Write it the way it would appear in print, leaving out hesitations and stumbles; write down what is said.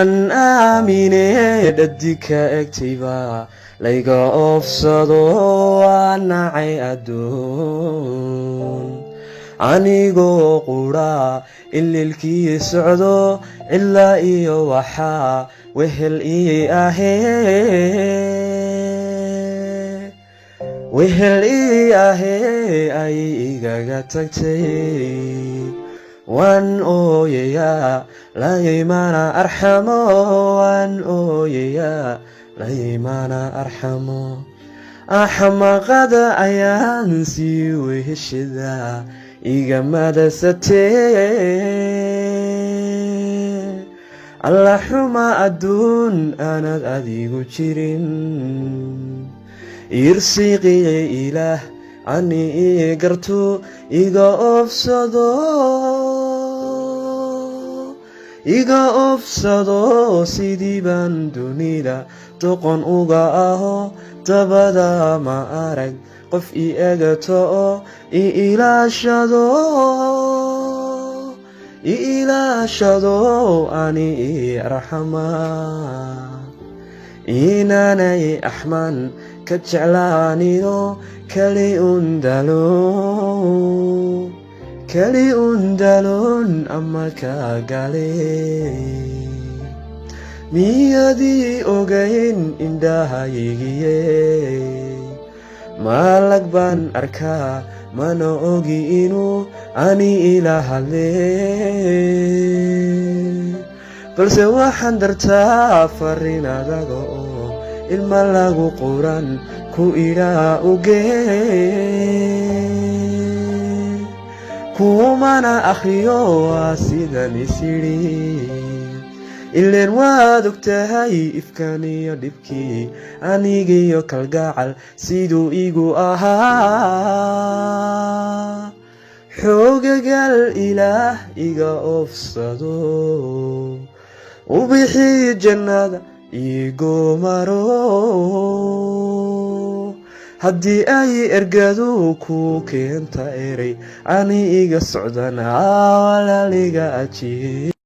waan aaminee dhadika egtayba layga oofsado waan nacay adduun anigoo qura ililkii socdo ilaa iyo waxaa wehel ii ahee ay igaga tagtay waan ooyayaa laymana arxamo waan ooyayaa laymana arxamo axmaqada ayaan sii weheshadaa igamadasatee alla xuma adduun aanad adigu jirin irsiiqiyey ilaah ani ii garto iga oofsado sidii baan dunida doqon uga aho dabada ma arag qof i egato oo i ilaashado ani ii arxama inaanay axmaan ka jeclaaniyo kali undaloon ama ka gale miyadii ogayn indhahaygiye maalag baan arkaa mana ogi inuu ani ila hadle balse waxaan dartaa farin adaga oo ilma lagu quran ku idhaa ugee kumana akhriyo waa sidan isidhi ileen waad ogtahay ifkan iyo dhibkii anigiyo kalgacal siduu igu ahaa xoogagal ilaah iga oofsado ubixii jannada igu maro haddii ay ergadu ku keenta eray ani iga socdana walaaliga ajiye